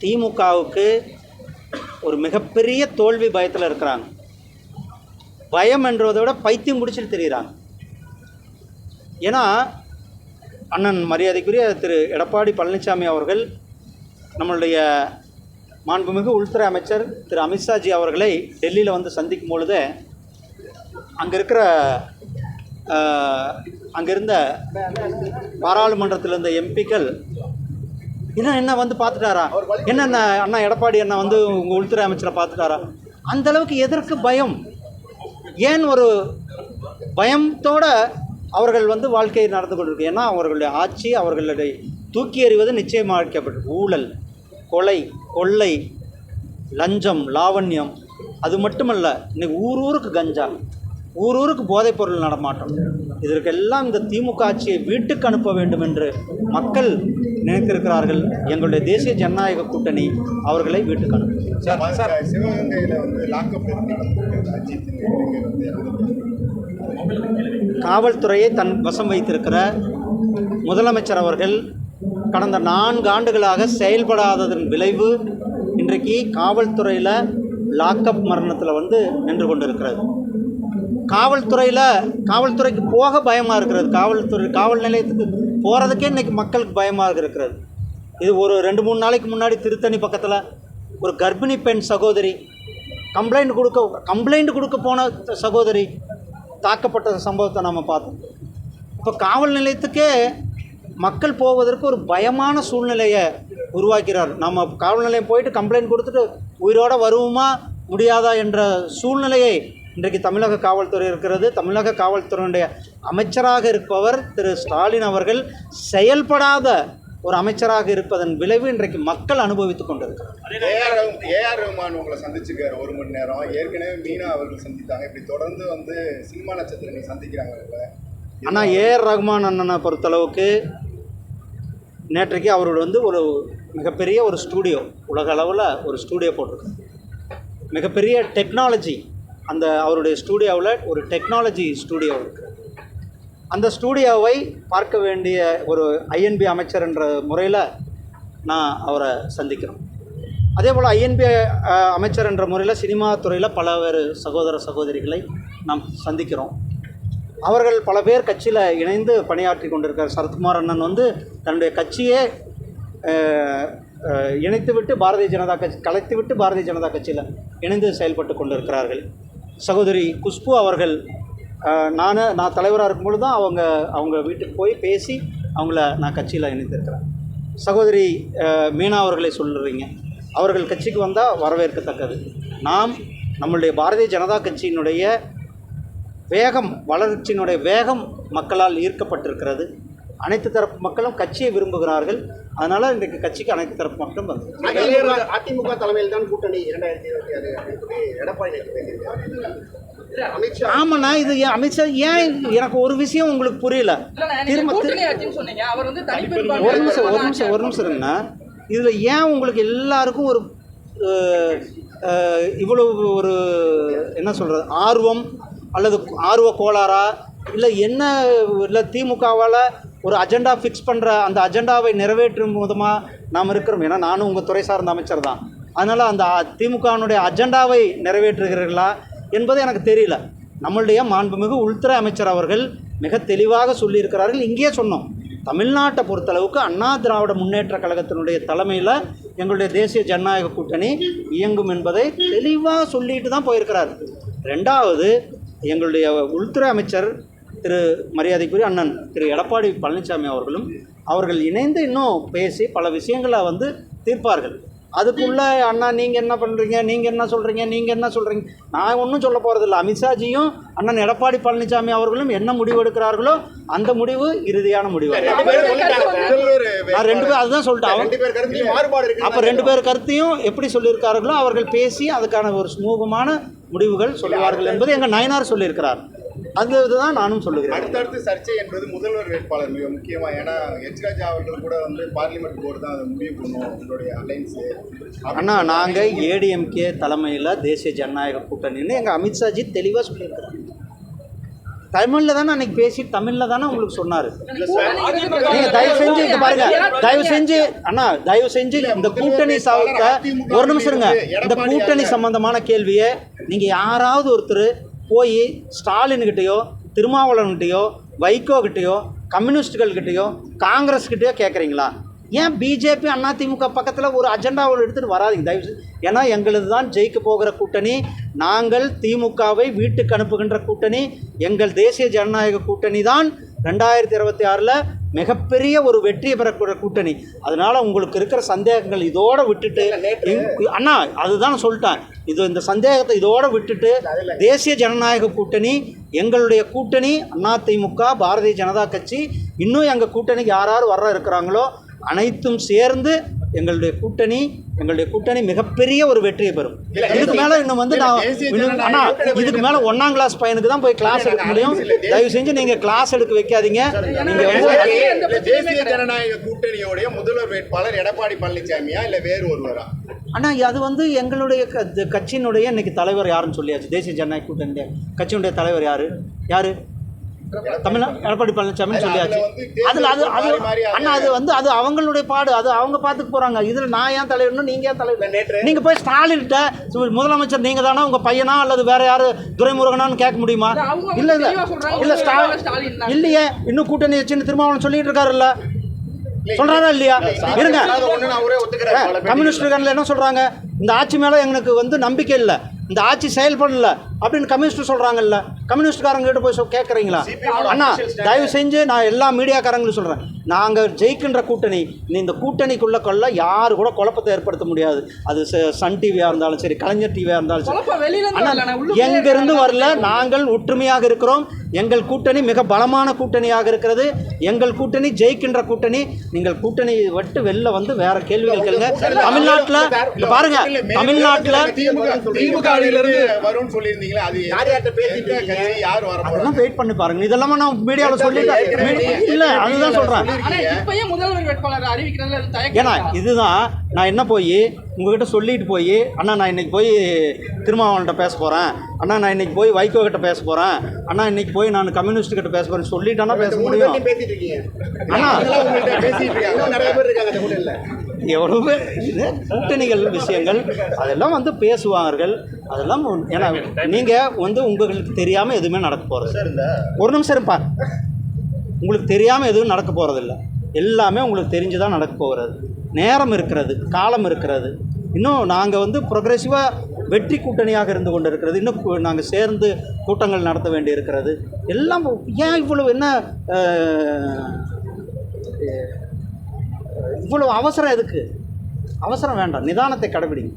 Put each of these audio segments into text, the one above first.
திமுகவுக்கு ஒரு மிகப்பெரிய தோல்வி பயத்தில் இருக்கிறாங்க. பயம் என்றதை விட பைத்தியம் பிடிச்சிட்டு தெரிகிறாங்க. ஏன்னா அண்ணன் மரியாதைக்குரிய திரு எடப்பாடி பழனிசாமி அவர்கள் நம்மளுடைய மாண்புமிகு உள்துறை அமைச்சர் திரு அமித்ஷாஜி அவர்களை டெல்லியில் வந்து சந்திக்கும் பொழுது அங்கிருந்த பாராளுமன்றத்தில் இருந்த எம்பிக்கள் என்ன வந்து பார்த்துட்டாரா, என்னென்ன அண்ணா எடப்பாடி அண்ணா வந்து உங்கள் உள்துறை அமைச்சரை பார்த்துட்டாரா, அந்தளவுக்கு எதற்கு பயம்? ஏன் ஒரு பயத்தோடு அவர்கள் வந்து வாழ்க்கையை நடந்து கொண்டிருக்கு? ஏன்னா அவர்களுடைய ஆட்சி அவர்களுடைய தூக்கி எறிவது நிச்சயமாக்கப்பட்டது. ஊழல், கொலை, கொள்ளை, லஞ்சம், லாவண்யம், அது மட்டுமல்ல, இன்றைக்கி ஊருக்கு கஞ்சா, ஊருக்கு போதைப்பொருள் நடமாட்டம், இதற்கெல்லாம் இந்த திமுக ஆட்சியை வீட்டுக்கு அனுப்ப வேண்டும் என்று மக்கள் நினைத்திருக்கிறார்கள். எங்களுடைய தேசிய ஜனநாயக கூட்டணி அவர்களை வீட்டுக்கு அனுப்பும். காவல்துறையை தன் வசம் வைத்திருக்கிற முதலமைச்சர் அவர்கள் கடந்த 4 ஆண்டுகளாக செயல்படாததன் விளைவு இன்றைக்கு காவல்துறையில் லாக்அப் மரணத்தில் வந்து நின்று கொண்டிருக்கிறது. காவல்துறைக்கு போக பயமாக இருக்கிறது. காவல் நிலையத்துக்கு போகிறதுக்கே இன்றைக்கி மக்களுக்கு பயமாக இருக்கிறது. இது ஒரு 2-3 நாளைக்கு முன்னாடி திருத்தணி பக்கத்தில் ஒரு கர்ப்பிணி பெண் சகோதரி கம்ப்ளைண்ட் கொடுக்க போன சகோதரி தாக்கப்பட்ட சம்பவத்தை நாம் பார்த்தோம். இப்போ காவல் நிலையத்துக்கே மக்கள் போவதற்கு ஒரு பயமான சூழ்நிலையை உருவாக்கிறார். நம்ம காவல் நிலையம் போயிட்டு கம்ப்ளைண்ட் கொடுத்துட்டு உயிரோடு வருவோமா முடியாதா என்ற சூழ்நிலையை இன்றைக்கு தமிழக காவல்துறை இருக்கிறது. தமிழக காவல்துறையினுடைய அமைச்சராக இருப்பவர் திரு ஸ்டாலின் அவர்கள் செயல்படாத ஒரு அமைச்சராக இருப்பதன் விளைவு இன்றைக்கு மக்கள் அனுபவித்துக் கொண்டிருக்கிறார். ஏஆர் ரஹ்மான் உங்களை சந்திச்சுக்கார் 1 மணி நேரம், ஏற்கனவே மீனா அவர்கள் சந்தித்தாங்க. இப்படி தொடர்ந்து வந்து சினிமா நட்சத்திரங்களை சந்திக்கிறாங்க. ஆனால் ஏஆர் ரஹ்மான் அண்ணனை பொறுத்தளவுக்கு நேற்றைக்கு அவரோட வந்து ஒரு மிகப்பெரிய ஒரு ஸ்டூடியோ, உலக அளவில் ஒரு ஸ்டூடியோ போட்டிருக்காங்க. மிகப்பெரிய டெக்னாலஜி, அந்த அவருடைய ஸ்டூடியோவில் ஒரு டெக்னாலஜி ஸ்டூடியோ இருக்குது. அந்த ஸ்டூடியோவை பார்க்க வேண்டிய ஒரு ஐஎன்பி அமைச்சர் என்ற முறையில் நான் அவரை சந்திக்கிறோம். அதே போல் ஐஎன்பி அமைச்சர் என்ற முறையில் சினிமா துறையில் பலவேறு சகோதர சகோதரிகளை நாம் சந்திக்கிறோம். அவர்கள் பல பேர் கட்சியில் இணைந்து பணியாற்றி கொண்டிருக்கார். சரத்குமார் அண்ணன் வந்து தன்னுடைய கட்சியே இணைத்துவிட்டு பாரதிய ஜனதா கட்சி கலைத்துவிட்டு பாரதிய ஜனதா கட்சியில் இணைந்து செயல்பட்டு கொண்டிருக்கிறார்கள். சகோதரி குஷ்பு அவர்கள் நான் தலைவராக இருக்கும்பொழுது தான் அவங்க வீட்டுக்கு போய் பேசி அவங்கள நான் கட்சியில் இணைந்திருக்கிறேன். சகோதரி மீனா அவர்களை சொல்லுறீங்க, அவர்கள் கட்சிக்கு வந்தால் வரவேற்கத்தக்கது. நம்மளுடைய பாரதிய ஜனதா கட்சியினுடைய வளர்ச்சியினுடைய வேகம் மக்களால் ஈர்க்கப்பட்டிருக்கிறது. அனைத்து தரப்பு மக்களும் கட்சியை விரும்புகிறார்கள். அதனால் இன்றைக்கு கட்சிக்கு அனைத்து தரப்பு மக்களும் வந்து அதிமுக தலைமையில் தான் கூட்டணி 2026 எடப்பாடி ஆமாண்ணா. இது அமித்ஷா ஏன் எனக்கு ஒரு விஷயம் உங்களுக்கு புரியல. திரும்ப ஒரு நிமிஷம் இருங்கண்ணா. இதில் ஏன் உங்களுக்கு எல்லாருக்கும் ஒரு இவ்வளவு ஒரு என்ன சொல்கிறது ஆர்வம் அல்லது ஆர்வ கோளாறா இல்லை திமுகவால் ஒரு அஜெண்டா ஃபிக்ஸ் பண்ணுற அந்த அஜெண்டாவை நிறைவேற்றும் விதமாக நாம் இருக்கிறோம். ஏன்னா நானும் உங்கள் துறை சார்ந்த அமைச்சர் தான். அதனால் அந்த திமுகவினுடைய அஜெண்டாவை நிறைவேற்றுகிறீர்களா என்பது எனக்கு தெரியல. நம்மளுடைய மாண்புமிகு உள்துறை அமைச்சர் அவர்கள் மிக தெளிவாக சொல்லியிருக்கிறார்கள். இங்கேயே சொன்னோம், தமிழ்நாட்டை பொறுத்தளவுக்கு அண்ணா திராவிட முன்னேற்ற கழகத்தினுடைய தலைமையில் எங்களுடைய தேசிய ஜனநாயக கூட்டணி இயங்கும் என்பதை தெளிவாக சொல்லிட்டு தான் போயிருக்கிறார். 2வது, எங்களுடைய உள்துறை அமைச்சர் திரு மரியாதைக்குரிய அண்ணன் திரு எடப்பாடி பழனிசாமி அவர்கள் இணைந்து இன்னும் பேசி பல விஷயங்களை வந்து தீர்ப்பார்கள். அதுக்குள்ளே அண்ணா நீங்கள் என்ன பண்ணுறீங்க, நீங்கள் என்ன சொல்கிறீங்க, நான் ஒன்றும் சொல்ல போகிறதில்ல. அமித்ஷாஜியும் அண்ணன் எடப்பாடி பழனிசாமி அவர்களும் என்ன முடிவு எடுக்கிறார்களோ அந்த முடிவு இறுதியான முடிவு. நான் 2 பேர் அதுதான் சொல்லிட்டேன். அப்போ 2 பேர் கருத்தையும் எப்படி சொல்லியிருக்கார்களோ அவர்கள் பேசி அதுக்கான ஒரு சுமூகமான முடிவுகள் சொல்லுவார்கள் என்பது எங்கள் நயனார் சொல்லியிருக்கிறார். அதுதான் நானும் சொல்லுகிறேன். அடுத்தடுத்து சர்ச்சை என்பது முதல்வர் வேட்பாளர் மிக முக்கியமாக. ஏன்னா ராஜா அவர்கள் கூட வந்து பார்லிமெண்ட் போர்டு தான் அதை முடிவு பண்ணுவோம் உங்களுடைய அலைன்ஸு. அண்ணா, நாங்கள் ஏடிஎம்கே தலைமையில் தேசிய ஜனநாயக கூட்டணின்னு எங்கள் அமித்ஷாஜி தெளிவாக சொல்லியிருக்கிறார். தமிழில் தானே அன்றைக்கி பேசி தமிழில் தானே உங்களுக்கு சொன்னார். இல்ல சார், நீங்கள் தயவு செஞ்சு இங்க பாருங்க, தயவு செஞ்சு அண்ணா தயவு செஞ்சு இந்த கூட்டணி ஒரு நிமிஷம் இருங்க. இந்த கூட்டணி சம்பந்தமான கேள்வியை நீங்கள் யாராவது ஒருத்தர் போய் ஸ்டாலின்கிட்டயோ திருமாவளவன்கிட்டயோ வைகோகிட்டயோ கம்யூனிஸ்டுகள்கிட்டயோ காங்கிரஸ்கிட்டயோ கேட்குறீங்களா? ஏன் பிஜேபி அதிமுக பக்கத்தில் ஒரு அஜெண்டாவில் எடுத்துகிட்டு வராதிங்க தயவு செஞ்சு. ஏன்னா எங்களது தான் ஜெயிக்க போகிற கூட்டணி. நாங்கள் திமுகவை வீட்டுக்கு அனுப்புகின்ற கூட்டணி. எங்கள் தேசிய ஜனநாயக கூட்டணி தான் 2026 மிகப்பெரிய ஒரு வெற்றியை பெறக்கூடிய கூட்டணி. அதனால் உங்களுக்கு இருக்கிற சந்தேகங்கள் இதோடு விட்டுட்டு அண்ணா அதுதான் சொல்லிட்டேன். இந்த சந்தேகத்தை இதோடு விட்டுட்டு தேசிய ஜனநாயக கூட்டணி எங்களுடைய கூட்டணி. அதிமுக பாரதிய ஜனதா கட்சி இன்னும் எங்கள் கூட்டணிக்கு யார் வர இருக்கிறாங்களோ அனைத்தும் சேர்ந்து எங்களுடைய கூட்டணி மிகப்பெரிய ஒரு வெற்றியை பெறும். இதுக்கு மேலே இன்னும் வந்து அண்ணா இதுக்கு மேலே 1ஆம் கிளாஸ் பையனுக்கு தான் போய் கிளாஸ் எடுக்க முடியும். தயவு செஞ்சு நீங்கள் கிளாஸ் எடுக்க வைக்காதீங்க. நீங்கள் தேசிய ஜனநாயக கூட்டணியோடைய முதல்வர் வேட்பாளர் எடப்பாடி பழனிசாமியா இல்லை வேறு ஒருவரா? அண்ணா அது வந்து எங்களுடைய கட்சியினுடைய இன்னைக்கு தலைவர் யாருன்னு சொல்லியாச்சு. தேசிய ஜனநாயக கூட்டணி கட்சியினுடைய தலைவர் யாரு எடப்பாடி பழனிசாமி சொல்லியாச்சு. அதில் அது அண்ணா அது வந்து அது அவங்களுடைய பாடு, அது அவங்க பார்த்துக்க போகிறாங்க. இதில் நான் ஏன் தலைவர்னு நீங்கள் ஏன் தலைவர்? நீங்கள் போய் ஸ்டாலின்கிட்ட முதலமைச்சர் நீங்கள் தானே உங்கள் பையனா அல்லது வேற யார் துரைமுருகனான்னு கேட்க முடியுமா? இல்லை ஸ்டாலின் இல்லையே, இன்னும் கூட்டணி வச்சுன்னு திருமாவளவன் சொல்லிட்டு இருக்காருல்ல, சொல்றாரா இல்லையா? இருங்க, கம்யூனிஸ்டுகள் என்ன சொல்றாங்க? இந்த ஆட்சி மேலே எங்களுக்கு வந்து நம்பிக்கை இல்லை, இந்த ஆட்சி செயல்படல அப்படின்னு கம்யூனிஸ்ட் சொல்கிறாங்கல்ல. கம்யூனிஸ்ட்காரங்கிட்ட போய் கேட்குறீங்களா? அண்ணா தயவு செஞ்சு நான் எல்லா மீடியாக்காரங்களும் சொல்கிறேன், நாங்கள் ஜெயிக்கின்ற கூட்டணி. இந்த கூட்டணிக்குள்ளே யார் கூட குழப்பத்தை ஏற்படுத்த முடியாது. அது சன் டிவியாக இருந்தாலும் சரி, கலைஞர் டிவியாக இருந்தாலும் சரி. ஆனால் எங்கிருந்து வரல, நாங்கள் ஒற்றுமையாக இருக்கிறோம். எங்கள் கூட்டணி மிக பலமான கூட்டணியாக இருக்கிறது. எங்கள் கூட்டணி ஜெயிக்கின்ற கூட்டணி. நீங்கள் கூட்டணி விட்டு வெளில வந்து வேற கேள்விகள் கேளுங்க. தமிழ்நாட்டில் பாருங்க, தமிழ்நாட்டில் அதெல்லாம் வெயிட் பண்ணி பாருங்க. இதெல்லாம் நான் மீடியாவில் சொல்லிட்டேன். இல்லை அதுதான் சொல்கிறேன். ஏன்னா இதுதான் நான் என்ன போய் உங்ககிட்ட சொல்லிட்டு போய் அண்ணா நான் இன்னைக்கு போய் திருமாவளவன்கிட்ட பேச போகிறேன், அண்ணா நான் இன்னைக்கு போய் வைகோ கிட்ட பேச போகிறேன், அண்ணா இன்னைக்கு போய் நான் கம்யூனிஸ்ட் கிட்ட பேச போகிறேன் சொல்லிட்டானா பேச முடியும்? அண்ணா எவ்வளவு இது கூட்டணிகள் விஷயங்கள் அதெல்லாம் வந்து பேசுவார்கள். அதெல்லாம் ஏன்னா நீங்கள் வந்து உங்களுக்கு தெரியாமல் எதுவுமே நடக்க போகிறது. ஒரு நிமிஷம் இருப்பா, உங்களுக்கு தெரியாமல் எதுவும் நடக்க போகிறதில்ல. எல்லாமே உங்களுக்கு தெரிஞ்சு தான் நடக்க போகிறது. நேரம் இருக்கிறது, காலம் இருக்கிறது. இன்னும் நாங்கள் வந்து ப்ரொக்ரெசிவாக வெற்றி கூட்டணியாக இருந்து கொண்டு இருக்கிறது. இன்னும் நாங்கள் சேர்ந்து கூட்டங்கள் நடத்த வேண்டி இருக்கிறது. எல்லாம் ஏன் இவ்வளவு என்ன இவ்வளவு அவசரம்? எதுக்கு அவசரம்? வேண்டாம், நிதானத்தை கடைபிடிங்க.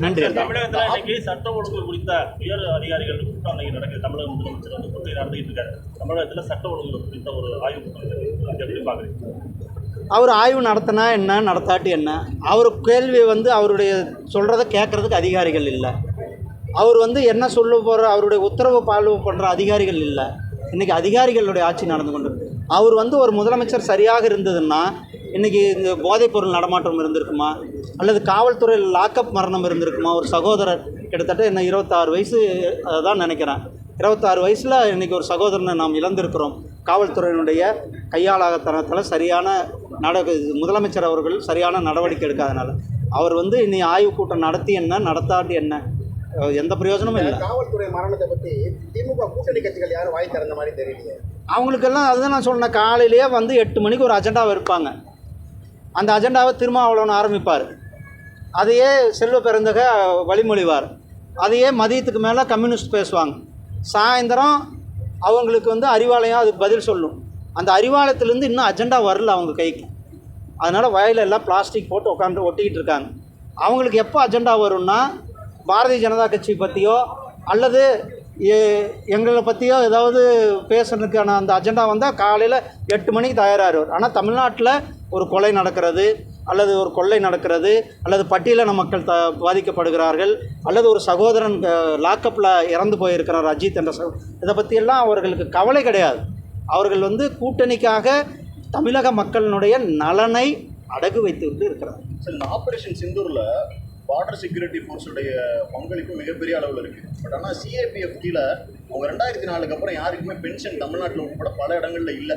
நன்றி. தமிழகத்தில் இன்னைக்கு சட்ட ஒழுங்கு குறித்த உயர் அதிகாரிகள் கூட்டம் நடக்குது. தமிழக முதலமைச்சர் வந்து கூட்டம் நடந்துகிட்டு இருக்காரு. தமிழகத்தில் சட்ட ஒழுங்கு குறித்த ஒரு ஆய்வு கூட்டம் எப்படி பார்க்குறீங்க? அவர் ஆய்வு நடத்தினா என்ன, நடத்தாட்டி என்ன? அவர் கேள்வி வந்து அவருடைய சொல்கிறத கேட்குறதுக்கு அதிகாரிகள் இல்லை. அவர் வந்து என்ன சொல்ல போகிற அவருடைய உத்தரவு ஃபாலோ பண்ணுற அதிகாரிகள் இல்லை. இன்றைக்கி அதிகாரிகளுடைய ஆட்சி நடந்து கொண்டு இருக்கு. அவர் வந்து ஒரு முதலமைச்சர் சரியாக இருந்ததுன்னா இன்றைக்கி இந்த போதைப்பொருள் நடமாட்டம் இருந்திருக்குமா, அல்லது காவல்துறையில் லாக்அப் மரணம் இருந்திருக்குமா? ஒரு சகோதரர் கிட்டத்தட்ட என்ன 26 வயசு தான் நினைக்கிறேன். 26 வயசில் இன்றைக்கி ஒரு சகோதரனை நாம் இழந்திருக்கிறோம். காவல்துறையினுடைய கையாளாகத்தனத்தில் சரியான முதலமைச்சர் அவர்கள் சரியான நடவடிக்கை எடுக்காதனால அவர் வந்து இனி ஆய்வு கூட்டம் நடத்தி என்ன, நடத்தாட்டி என்ன, எந்த பிரயோஜனமும் இல்லை. காவல்துறை மரணத்தை பற்றி திமுக கூட்டணி கட்சிகள் யாரும் வாய் திறந்த மாதிரி தெரியலையே. அவங்களுக்கெல்லாம் அதுதான் நான் சொன்னேன். காலையிலேயே வந்து 8 மணிக்கு ஒரு அஜெண்டாவை இருப்பாங்க. அந்த அஜெண்டாவை திருமாவளவன் ஆரம்பிப்பார். அதையே செல்வ பெருந்தக வழிமொழிவார். அதையே மதியத்துக்கு மேலே கம்யூனிஸ்ட் பேசுவாங்க. சாயந்தரம் அவங்களுக்கு வந்து அறிவாலயம் அதுக்கு பதில் சொல்லும். அந்த அறிவாலயத்துலேருந்து இன்னும் அஜெண்டா வரல அவங்க கைக்கு. அதனால் வயலில் எல்லாம் பிளாஸ்டிக் போட்டு உட்காந்து ஒட்டிக்கிட்டு இருக்காங்க. அவங்களுக்கு எப்போ அஜெண்டா வரும்னா பாரதிய ஜனதா கட்சி பற்றியோ அல்லது எங்களை பற்றியோ ஏதாவது பேசுறதுக்கான அந்த அஜெண்டா வந்தால் காலையில் 8 மணிக்கு தயாராகிடுவார். ஆனால் தமிழ்நாட்டில் ஒரு கொலை நடக்கிறது, அல்லது ஒரு கொள்ளை நடக்கிறது, அல்லது பட்டியலின மக்கள் பாதிக்கப்படுகிறார்கள், அல்லது ஒரு சகோதரன் லாக்கப்பில் இறந்து போயிருக்கிறார் அஜித் என்ற இதை பற்றியெல்லாம் அவர்களுக்கு கவலை கிடையாது. அவர்கள் வந்து கூட்டணிக்காக தமிழக மக்களினுடைய நலனை அடகு வைத்து விட்டு இருக்கிறார். ஆபரேஷன் சிந்தூரில் பார்டர் செக்யூரிட்டி ஃபோர்ஸுடைய பங்களிப்பு மிகப்பெரிய அளவில் இருக்குது. பட் ஆனால் சிஏபிஎஃப் கீழே அவங்க 2004க்கு அப்புறம் யாருக்குமே பென்ஷன் தமிழ்நாட்டில் உட்பட பல இடங்களில் இல்லை.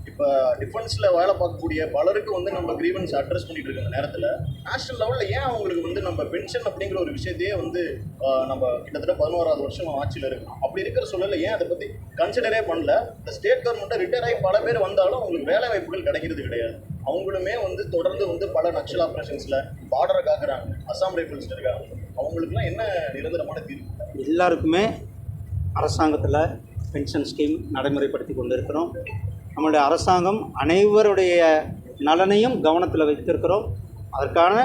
இப்போ டிஃபென்ஸில் வேலை பார்க்கக்கூடிய பலருக்கு வந்து நம்ம கிரீவன்ஸ் அட்ரஸ் பண்ணிட்டு இருக்க நேரத்தில் நேஷனல் லெவலில் ஏன் அவங்களுக்கு வந்து நம்ம பென்ஷன் அப்படிங்கிற ஒரு விஷயத்தையே வந்து நம்ம கிட்டத்தட்ட 11வது வருஷம் ஆட்சியில் இருக்கோம். அப்படி இருக்கிற சூழலில் ஏன் அதை பற்றி கன்சிடரே பண்ணல? இந்த ஸ்டேட் கவர்மெண்ட்டை ரிட்டையர் ஆகி பல பேர் வந்தாலும் அவங்களுக்கு வேலை வாய்ப்புகள் கிடைக்கிறது கிடையாது. அவங்களுமே வந்து தொடர்ந்து வந்து பல நக்சல் ஆப்ரேஷன்ஸில் பார்டரை காக்குறாங்க. அசாம் ரைஃபிள்ஸ் இருக்காங்க. அவங்களுக்குலாம் என்ன நிரந்தரமான தீர்வு? எல்லாருக்குமே அரசாங்கத்தில் பென்ஷன் ஸ்கீம் நடைமுறைப்படுத்தி கொண்டு இருக்கிறோம். நம்மளுடைய அரசாங்கம் அனைவருடைய நலனையும் கவனத்தில் வைத்திருக்கிறோம். அதற்கான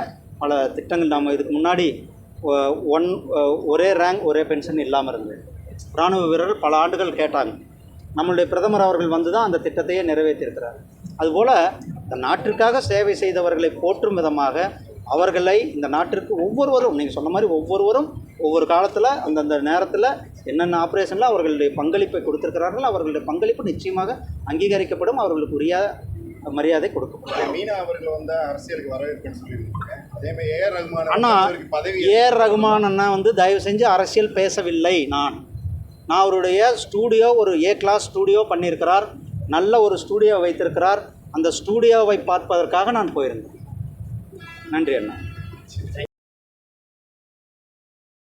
பல திட்டங்கள் நாம் இதுக்கு முன்னாடி ஒரே ரேங்க் ஒரே பென்ஷன் இல்லாமல் இருந்தது. இராணுவ வீரர்கள் பல ஆண்டுகள் கேட்டாங்க. நம்மளுடைய பிரதமர் அவர்கள் வந்து தான் அந்த திட்டத்தையே நிறைவேற்றியிருக்கிறார். அதுபோல் இந்த நாட்டிற்காக சேவை செய்தவர்களை போற்றும் விதமாக அவர்களை இந்த நாட்டிற்கு ஒவ்வொருவரும், நீங்கள் சொன்ன மாதிரி ஒவ்வொருவரும் ஒவ்வொரு காலத்தில் அந்தந்த நேரத்தில் என்னென்ன ஆப்ரேஷனில் அவர்களுடைய பங்களிப்பை கொடுத்திருக்கிறார்கள், அவர்களுடைய பங்களிப்பு நிச்சயமாக அங்கீகரிக்கப்படும், அவர்களுக்கு உரிய மரியாதை கொடுக்கப்படும். மீனா அவர்கள் வந்து அரசியலுக்கு வரவேற்புன்னு சொல்லியிருக்காங்க. அதே மாதிரி ஏஆர் ரகுமான் அண்ணா, பதவி ஏஆர் ரகுமான் அண்ணா வந்து தயவு செஞ்சு அரசியல் பேசவில்லை. நான் அவருடைய ஸ்டூடியோ ஒரு ஏ கிளாஸ் ஸ்டூடியோ பண்ணியிருக்கிறார், நல்ல ஒரு ஸ்டூடியோ வைத்திருக்கிறார். அந்த ஸ்டூடியோவை பார்ப்பதற்காக நான் போயிருந்தேன். நன்றி அண்ணா.